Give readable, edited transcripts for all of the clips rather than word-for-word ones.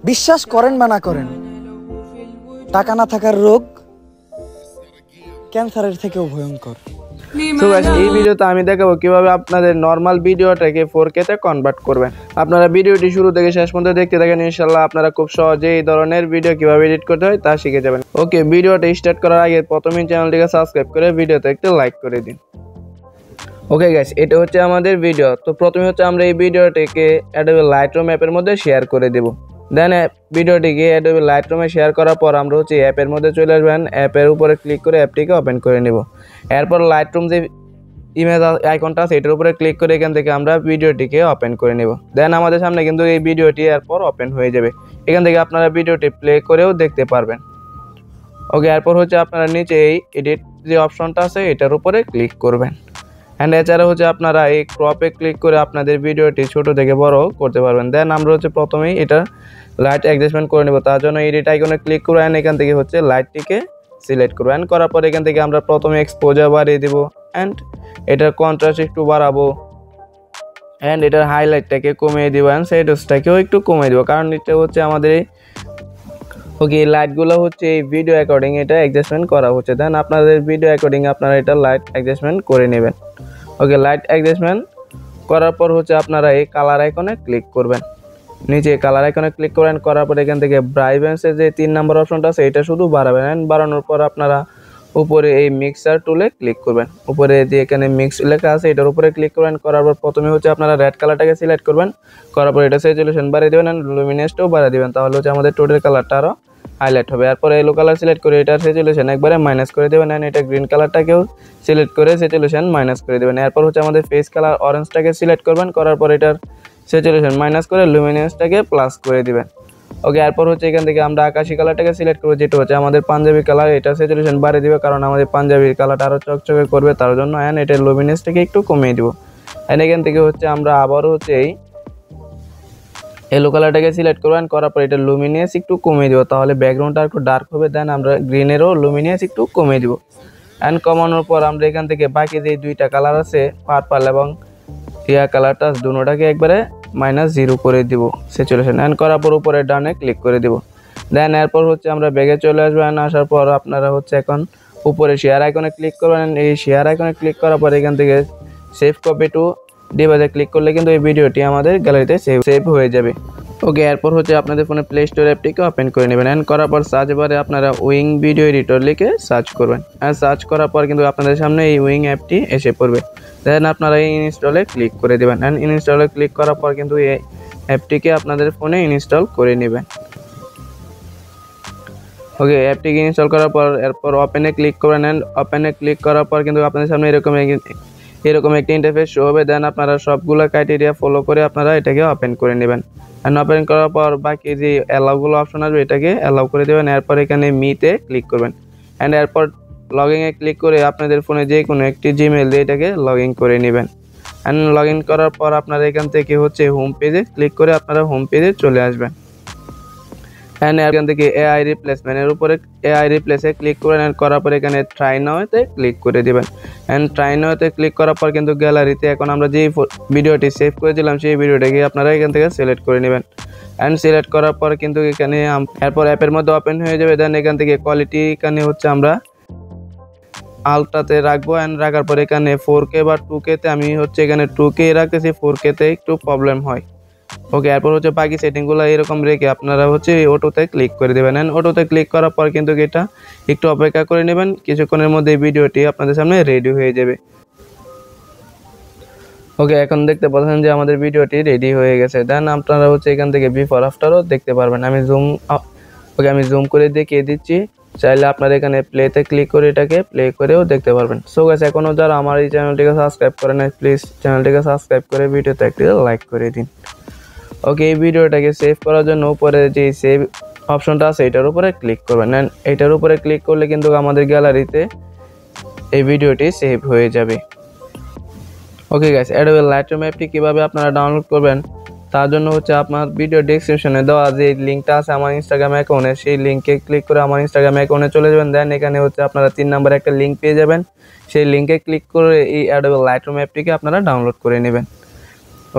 বিশ্বাস করেন বা না করেন, টাকা না থাকার রোগ ক্যান্সারের থেকেও ভয়ঙ্কর। সো গাইস, এই ভিডিওতে আমি দেখাবো কিভাবে আপনাদের নরমাল ভিডিওটাকে 4K তে কনভার্ট করবেন। আপনারা ভিডিওটি শুরু থেকে শেষ পর্যন্ত দেখতে থাকেন, ইনশাআল্লাহ আপনারা খুব সহজেই এই ধরনের ভিডিও কিভাবে এডিট করতে হয় তা শিখে যাবেন। ওকে, ভিডিওটা স্টার্ট করার আগে প্রথমেই চ্যানেলটিকে সাবস্ক্রাইব করে ভিডিওতে একটা লাইক করে দিন। ওকে গাইস, এটা হচ্ছে আমাদের ভিডিও। তো প্রথমে হচ্ছে আমরা এই ভিডিওটিকে অ্যাডোবি লাইটরুম অ্যাপের মধ্যে শেয়ার করে দেব। দেন ভিডিওটিকে অ্যাডোবি লাইটরুমে শেয়ার করার পর আমরা হচ্ছে অ্যাপের মধ্যে চলে আসবেন। অ্যাপের উপরে ক্লিক করে অ্যাপটিকে ওপেন করে নেব। এরপর লাইটরুম যে ইমেজ আইকনটা আছে এটার উপরে ক্লিক করে এখান থেকে আমরা ভিডিওটিকে ওপেন করে নেব। দেন আমাদের সামনে কিন্তু এই ভিডিওটি এরপর ওপেন হয়ে যাবে। এখান থেকে আপনারা ভিডিওটি প্লে করেও দেখতে পারবেন। ওকে, এরপর হচ্ছে আপনারা নিচে এই এডিট যে অপশনটা আছে এটার উপরে ক্লিক করবেন। অ্যান্ড এছাড়া হচ্ছে আপনারা এই ক্রপে ক্লিক করে আপনাদের ভিডিওটি ছোট থেকে বড় করতে পারবেন। দেন আমরা হচ্ছে প্রথমেই এটা লাইট অ্যাডজাস্টমেন্ট করে নেব। তার জন্য এডিট আইকনে ক্লিক করবেন, এখান থেকে হচ্ছে লাইটটিকে সিলেক্ট করবেন। করার পর এখান থেকে আমরা প্রথমে এক্সপোজার বাড়িয়ে দেব অ্যান্ড এটার কন্ট্রাস্ট একটু বাড়াবো অ্যান্ড এটার হাইলাইটটাকে কমিয়ে দেবো অ্যান্ড সেডোসটাকেও একটু কমিয়ে দেবো, কারণ এটা হচ্ছে আমাদের ওকে এই লাইটগুলো হচ্ছে এই ভিডিও অ্যাকর্ডিং এটা অ্যাডজাস্টমেন্ট করা হচ্ছে। দেন আপনাদের ভিডিও অ্যাকর্ডিং আপনারা এটা লাইট অ্যাডজাস্টমেন্ট করে নেবেন। ওকে, লাইট অ্যাডজাস্টমেন্ট করার পর হচ্ছে আপনারা এই কালার আইকনে ক্লিক করবেন। নিচে কালার আইকনে ক্লিক করেন, করার পর এখান থেকে ব্রাইটনেসের যে 3 নম্বর অপশনটা আছে এটা শুধু বাড়াবেন। অ্যান্ড বাড়ানোর পর আপনারা উপরে এই মিক্সার টুলে ক্লিক করবেন। উপরে যে এখানে মিক্স লেখা আছে এটার উপরে ক্লিক করবেন। করার পর প্রথমে হচ্ছে আপনারা রেড কালারটাকে সিলেক্ট করবেন। করার পর এটা স্যাচুরেশন বাড়িয়ে দেবেন অ্যান্ড লুমিনেসটাও বাড়িয়ে দেবেন, তাহলে হচ্ছে আমাদের টোটাল কালারটা আরও হাইলাইট হবে। এরপর এলো কালার সিলেক্ট করে এটার স্যাচুরেশন একবারে মাইনাস করে দেবেন অ্যান্ড এটা গ্রিন কালারটাকেও সিলেক্ট করে স্যাচুরেশন মাইনাস করে দেবেন। এরপর হচ্ছে আমাদের ফেস কালার অরেঞ্জটাকে সিলেক্ট করবেন। করার পর এটার স্যাচুরেশন মাইনাস করে লুমিনেসটাকে প্লাস করে দিবেন। ওকে, এরপর হচ্ছে এখান থেকে আমরা আকাশি কালারটাকে সিলেক্ট করবো, যেটা হচ্ছে আমাদের পাঞ্জাবি কালার। এটা স্যাচুরেশন বাড়িয়ে দিবে কারণ আমাদের পাঞ্জাবির কালারটা আরও চকচকে করবে তার জন্য। অ্যান্ড এটার লুমিনেসটাকে একটু কমিয়ে দিব। অ্যান্ড এখান থেকে হচ্ছে আমরা আবারও হচ্ছে এই ইয়েলো কালারটাকে সিলেক্ট করবেন। করার পর এটা লুমিনিয়াস একটু কমিয়ে দিব, তাহলে ব্যাকগ্রাউন্ডটা একটু ডার্ক হবে। দেন আমরা গ্রিনেরও লুমিনিয়াস একটু কমিয়ে দিব। অ্যান্ড কমানোর পর আমরা এখান থেকে বাকি যে 2টা কালার আছে পার্পল এবং টিয়া কালারটা দুটোটাকে একবারে -0 করে দিব স্যাচুরেশন। অ্যান্ড করার পর উপরে ডানে ক্লিক করে দিব। দেন এরপর হচ্ছে আমরা ব্যাগে চলে আসবেন। আসার পর আপনারা হচ্ছে এখন উপরে শেয়ার আইকনে ক্লিক করবেন। এই শেয়ার আইকনে ক্লিক করার পর এখান থেকে সেভ কপি টু ডিভাইসে ক্লিক করলে কিন্তু এই ভিডিওটি আমাদের গ্যালারিতে সেভ হয়ে যাবে। ওকে, এরপর হচ্ছে আপনাদের ফোনে প্লে স্টোর অ্যাপটিকে ওপেন করে নেবেন। অ্যান্ড করার পর সার্চ বারে আপনারা উইং ভিডিও এডিটর লিখে সার্চ করবেন। আর সার্চ করার পর কিন্তু আপনাদের সামনে এই উইং অ্যাপটি এসে পড়বে। দেন আপনারা এই ইনস্টলে ক্লিক করে দেবেন। অ্যান্ড ইনস্টলে ক্লিক করার পর কিন্তু এই অ্যাপটিকে আপনাদের ফোনে ইনস্টল করে নেবেন। ওকে, অ্যাপটিকে ইনস্টল করার পর এরপর ওপেনে ক্লিক করবেন। অ্যান্ড ওপেনে ক্লিক করার পর কিন্তু আপনাদের সামনে এরকম একটি ইন্টারফেস শো হবে। দেন আপনারা সবগুলো ক্রাইটেরিয়া ফলো করে আপনারা এটাকে ওপেন করে নেবেন। অ্যান্ড ওপেন করার পর বাকি যে অ্যালাউগুলো অপশন আসবে এটাকে অ্যালাউ করে দেবেন। এরপর এখানে মিতে ক্লিক করবেন। অ্যান্ড এরপর লগইনে ক্লিক করে আপনাদের ফোনে যে কোনো একটি জিমেল দিয়ে এটাকে লগ ইন করে নেবেন। অ্যান্ড লগ ইন করার পর আপনারা এখান থেকে হচ্ছে হোম পেজে ক্লিক করে আপনারা হোম পেজে চলে আসবেন। অ্যান্ড এখান থেকে এআই রিপ্লেসমেন্টের উপরে এআই রিপ্লেসে ক্লিক করে করার পর এখানে ট্রাই নাওতে ক্লিক করে দিবেন। অ্যান্ড ট্রাই নাওতে ক্লিক করার পর কিন্তু গ্যালারিতে এখন আমরা যে ভিডিওটি সেভ করেছিলাম সেই ভিডিওটাকে আপনারা এখান থেকে সিলেক্ট করে নেবেন। অ্যান্ড সিলেক্ট করার পর কিন্তু এখানে এরপর অ্যাপের মধ্যে ওপেন হয়ে যাবে। দেন এখান থেকে কোয়ালিটি এখানে হচ্ছে আমরা আলট্রাতে রাখবো। অ্যান্ড রাখার পর এখানে 4K বা 2K তে আমি হচ্ছে এখানে 2K রাখতেছি, 4K তে একটু প্রবলেম হয়। ওকে, এরপর হচ্ছে বাকি সেটিংগুলো এরকম রেখে আপনারা হচ্ছে অটোতে ক্লিক করে দেবেন। অ্যান্ড অটোতে ক্লিক করার পর কিন্তু এটা একটু অপেক্ষা করে নেবেন, কিছুক্ষণের মধ্যে ভিডিওটি আপনাদের সামনে রেডি হয়ে যাবে। ওকে, এখন দেখতে পাচ্ছেন যে আমাদের ভিডিওটি রেডি হয়ে গেছে। দেন আপনারা হচ্ছে এখান থেকে বিফোর আফটারও দেখতে পারবেন। আমি জুম করে দেখিয়ে দিচ্ছি, চাইলে আপনারা এখানে প্লেতে ক্লিক করে এটাকে প্লে করেও দেখতে পারবেন। সো গাইস, এখনও যারা আমার এই চ্যানেলটিকে সাবস্ক্রাইব করেন প্লিজ চ্যানেলটিকে সাবস্ক্রাইব করে ভিডিওতে একটি লাইক করে দিন। ওকে, এই ভিডিওটাকে সেভ করার জন্য উপরে যে সেভ অপশনটা আছে এটার উপরে ক্লিক করবেন। অ্যান্ড এটার উপরে ক্লিক করলে কিন্তু আমাদের গ্যালারিতে এই ভিডিওটি সেভ হয়ে যাবে। ওকে গাইস, অ্যাডোবি লাইটরুম অ্যাপটি কীভাবে আপনারা ডাউনলোড করবেন তার জন্য হচ্ছে আপনার ভিডিও ডেসক্রিপশনে দেওয়া যে লিঙ্কটা আছে আমার ইনস্টাগ্রাম অ্যাকাউন্টে, সেই লিঙ্কে ক্লিক করে আমার ইনস্টাগ্রাম অ্যাকাউন্টে চলে যাবেন। দেন এখানে হচ্ছে আপনারা 3 নম্বরে একটা লিঙ্ক পেয়ে যাবেন, সেই লিঙ্কে ক্লিক করে এই অ্যাডোবি লাইটরুম অ্যাপটিকে আপনারা ডাউনলোড করে নেবেন।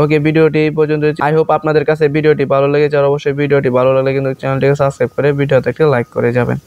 ওকে, ভিডিওটি এই পর্যন্ত। আই হোপ আপনাদের কাছে ভিডিওটি ভালো লেগেছে, আর অবশ্যই ভিডিওটি ভালো লাগলে কিন্তু চ্যানেলটিকে সাবস্ক্রাইব করে ভিডিওতে একটা লাইক করে যাবেন।